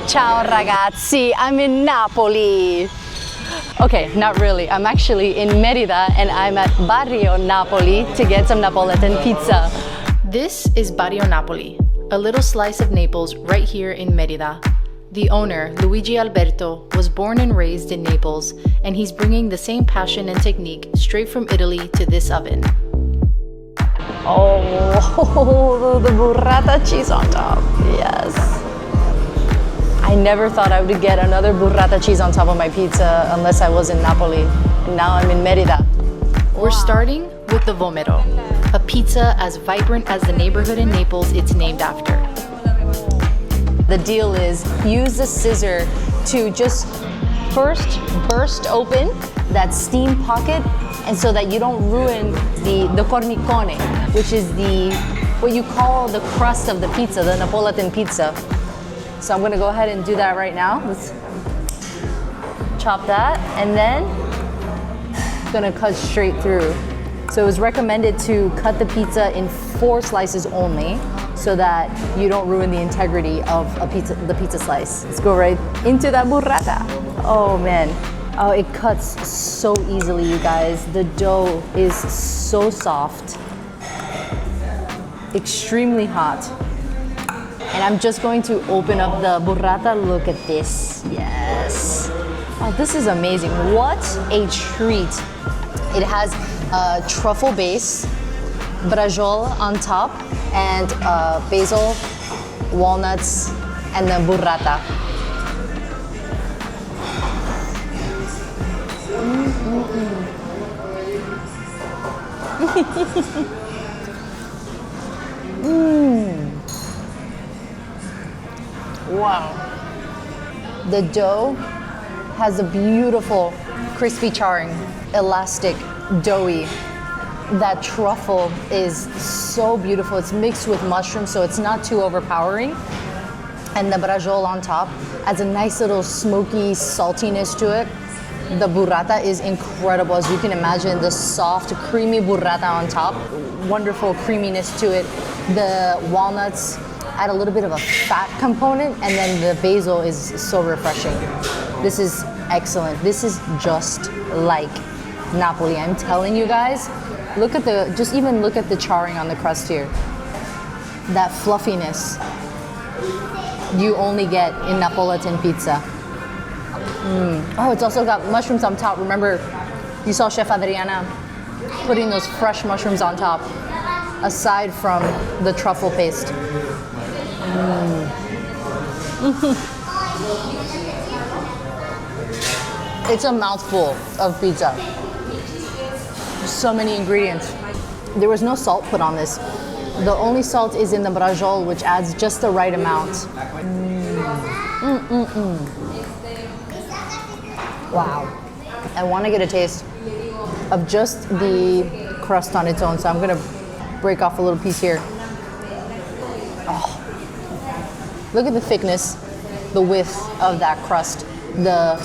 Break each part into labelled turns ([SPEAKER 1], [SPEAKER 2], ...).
[SPEAKER 1] Ciao ragazzi, I'm in Napoli. Okay, not really. I'm actually in Merida and I'm at Barrio Napoli to get some Neapolitan pizza.
[SPEAKER 2] This is Barrio Napoli, a little slice of Naples right here in Merida. The owner, Luigi Alberto, was born and raised in Naples, and he's bringing the same passion and technique straight from Italy to this oven.
[SPEAKER 1] Oh, the burrata cheese on top, yes. I never thought I would get another burrata cheese on top of my pizza unless I was in Napoli, and now I'm in Merida.
[SPEAKER 2] We're starting with the Vomero, a pizza as vibrant as the neighborhood in Naples it's named after.
[SPEAKER 1] The deal is use the scissor to just first burst open that steam pocket, and so that you don't ruin the cornicone, which is what you call the crust of the pizza, the Neapolitan pizza. So I'm gonna go ahead and do that right now. Let's chop that, and then gonna cut straight through. So it was recommended to cut the pizza in 4 slices only, so that you don't ruin the integrity of the pizza slice. Let's go right into that burrata. Oh man, oh, it cuts so easily, you guys. The dough is so soft, extremely hot. And I'm just going to open up the burrata. Look at this, yes. Oh, this is amazing, what a treat. It has a truffle base, brajol on top, and basil, walnuts, and then burrata. Wow. The dough has a beautiful crispy charring, elastic, doughy. That truffle is so beautiful. It's mixed with mushrooms, so it's not too overpowering. And the brajol on top adds a nice little smoky saltiness to it. The burrata is incredible. As you can imagine, the soft, creamy burrata on top. Wonderful creaminess to it. The walnuts add a little bit of a fat component, and then the basil is so refreshing. This is excellent. This is just like Napoli. I'm telling you guys, just even look at the charring on the crust here. That fluffiness you only get in Neapolitan pizza. Oh, it's also got mushrooms on top. Remember, you saw Chef Adriana putting those fresh mushrooms on top, aside from the truffle paste. It's a mouthful of pizza. So many ingredients. There was no salt put on this. The only salt is in the brajol, which adds just the right amount. Wow. I want to get a taste of just the crust on its own, so I'm gonna break off a little piece here. Oh. Look at the thickness, the width of that crust, the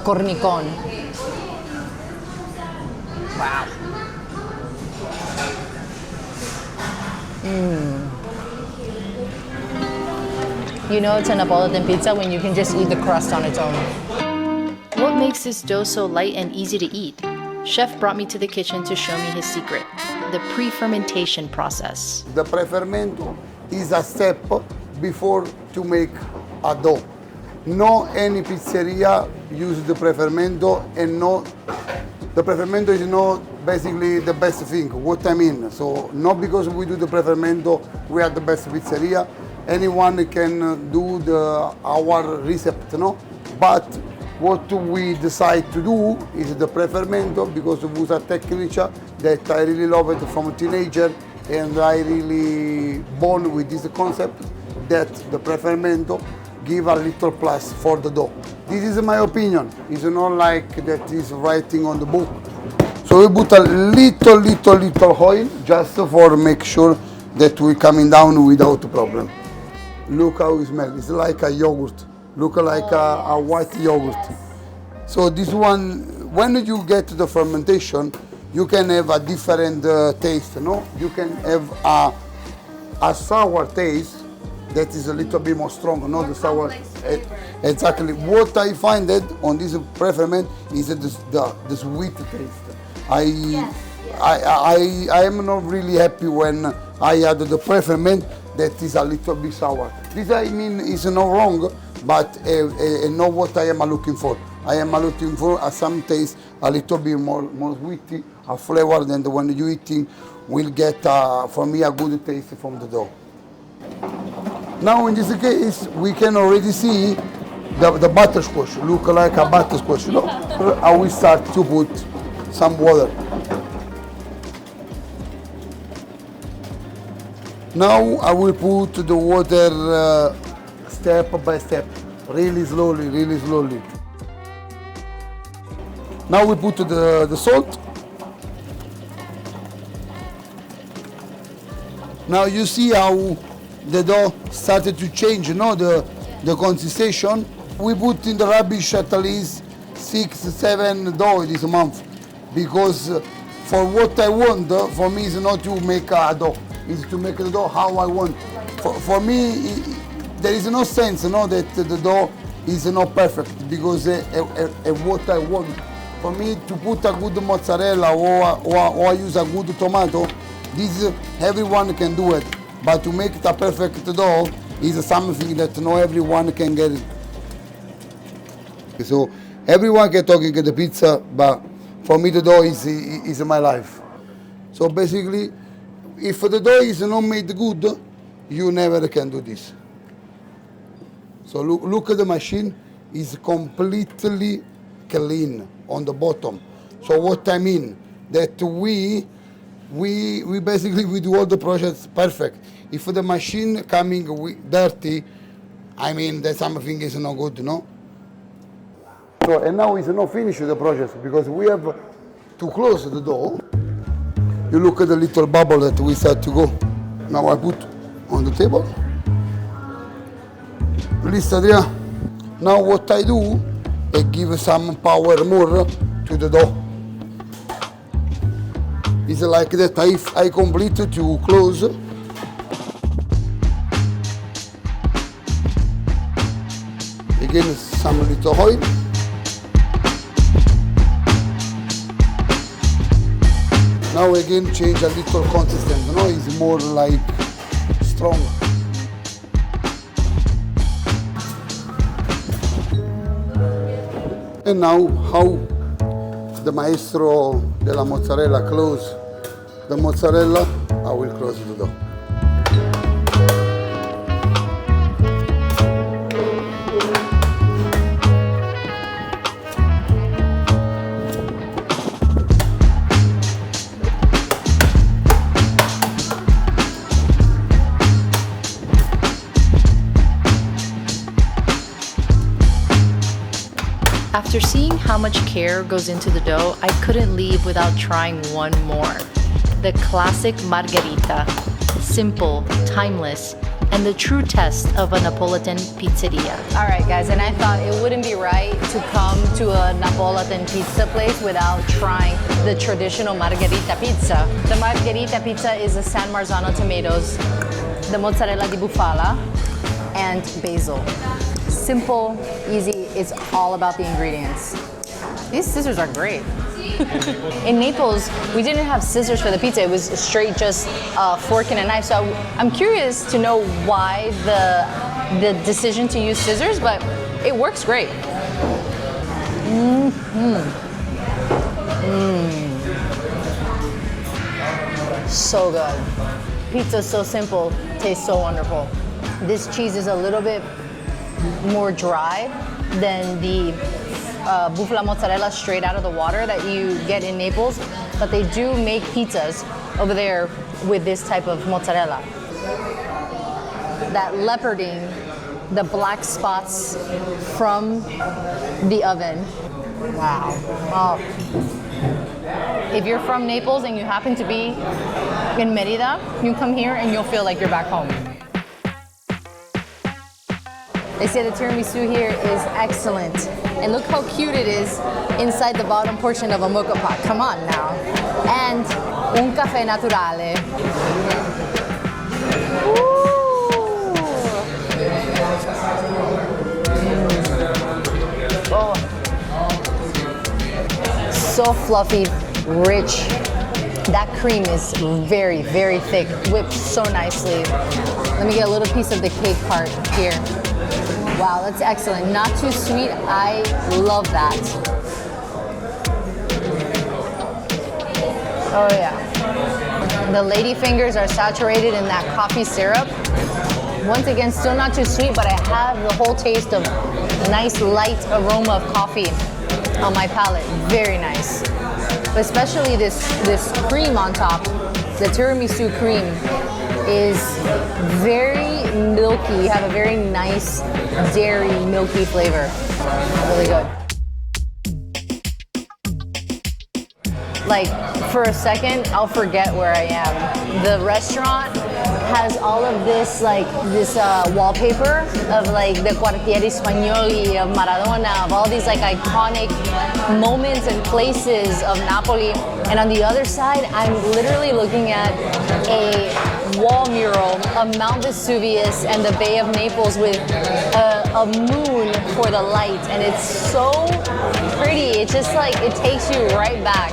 [SPEAKER 1] cornicone. Wow. You know it's a Neapolitan pizza when you can just eat the crust on its own.
[SPEAKER 2] What makes this dough so light and easy to eat? Chef brought me to the kitchen to show me his secret, the prefermentation process.
[SPEAKER 3] The prefermento is a step before to make a dough. No any pizzeria use the prefermento, and the prefermento is not basically the best thing. What I mean, so not because we do the prefermento we are the best pizzeria. Anyone can do our recipe, no? But what we decide to do is the prefermento, because it was a technique that I really love it from a teenager, and I really born with this concept that the prefermento give a little plus for the dough. This is my opinion. It's not like that is writing on the book. So we put a little oil just for make sure that we coming down without problem. Look how it smells. It's like a yogurt. Look like a white yogurt. So this one, when you get to the fermentation, you can have a different taste, no? You can have a sour taste that is a little bit more strong, not the sour. Exactly. What I find that on this preferment is the sweet taste. I am not really happy when I add the preferment that is a little bit sour. This I mean is not wrong, but not what I am looking for. I am looking for some taste a little bit more sweety, a flavor than the one you eating will get for me a good taste from the dough. Now in this case we can already see the butterscotch look like a butterscotch. Look, I will start to put some water. Now I will put the water step by step, really slowly, really slowly. Now we put the salt. Now you see how the dough started to change, the consistency. We put in the rubbish at least 6-7 dough this month, because for what I want, for me is not to make a dough, is to make the dough how I want. For me, there is no sense, that the dough is not perfect, because what I want. For me to put a good mozzarella or use a good tomato, this everyone can do it. But to make it a perfect dough is something that not everyone can get it. So everyone can talk the pizza, but for me the dough is my life. So basically, if the dough is not made good, you never can do this. So look at the machine, is completely clean on the bottom. So what I mean, that we basically we do all the process perfect. If the machine coming dirty, I mean that something is not good, no? So, and now it's not finished the process, because we have to close the dough. You look at the little bubble that we start to go. Now I put on the table. Lista, Adrià. Now what I do, I give some power more to the dough. It's like that. If I complete to close, again some little oil. Now again change a little consistency. It's more like strong. And now how the maestro della mozzarella close the mozzarella, I will close the dough.
[SPEAKER 2] After seeing how much care goes into the dough, I couldn't leave without trying one more. The classic Margherita, simple, timeless, and the true test of a Neapolitan pizzeria.
[SPEAKER 1] All right, guys, and I thought it wouldn't be right to come to a Neapolitan pizza place without trying the traditional Margherita pizza. The Margherita pizza is the San Marzano tomatoes, the mozzarella di bufala, and basil. Simple, easy, it's all about the ingredients. These scissors are great. In Naples, we didn't have scissors for the pizza. It was straight just a fork and a knife. So I'm curious to know why the decision to use scissors, but it works great. So good. Pizza's so simple, tastes so wonderful. This cheese is a little bit more dry than the bufala mozzarella straight out of the water that you get in Naples, but they do make pizzas over there with this type of mozzarella. That leoparding, the black spots from the oven. Wow. Oh. If you're from Naples and you happen to be in Merida, you come here and you'll feel like you're back home. They say the tiramisu here is excellent. And look how cute it is inside the bottom portion of a mocha pot. Come on now. And un caffè naturale. Ooh. so fluffy, rich. That cream is very, very thick, whipped so nicely. Let me get a little piece of the cake part here. Wow, that's excellent. Not too sweet. I love that. Oh yeah. The lady fingers are saturated in that coffee syrup. Once again, still not too sweet, but I have the whole taste of nice light aroma of coffee on my palate. Very nice. Especially this cream on top, the tiramisu cream is very milky. You have a very nice dairy milky flavor. Really good. Like for a second, I'll forget where I am. The restaurant has all of this wallpaper of like the quartieri spagnoli of Maradona, of all these like iconic moments and places of Napoli. And on the other side, I'm literally looking at a wall mural of Mount Vesuvius and the Bay of Naples with a moon for the light. And it's so pretty. It's just like, it takes you right back.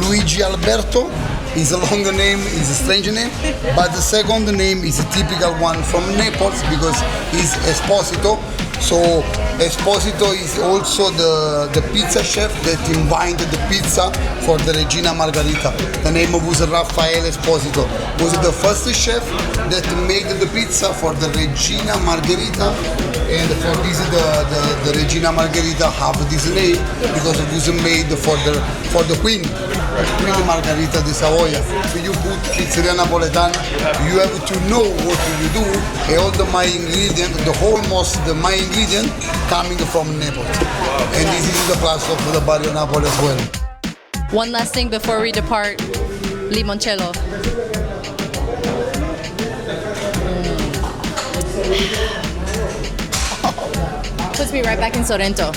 [SPEAKER 3] Luigi Alberto is a longer name, is a strange name, but the second name is a typical one from Naples because he's Esposito. So Esposito is also the pizza chef that invented the pizza for the Regina Margherita. The name was Raffaele Esposito. Was the first chef that made the pizza for the Regina Margherita, and for this the Regina Margherita have this name because it was made for the Queen Margherita di Savoia. If you put pizzeria Napoletana, you have to know what you do, and all the my ingredient, my ingredient coming from Naples. And this is the plus of the Barrio Napoli as well.
[SPEAKER 2] One last thing before we depart, limoncello. Puts me right back in Sorrento.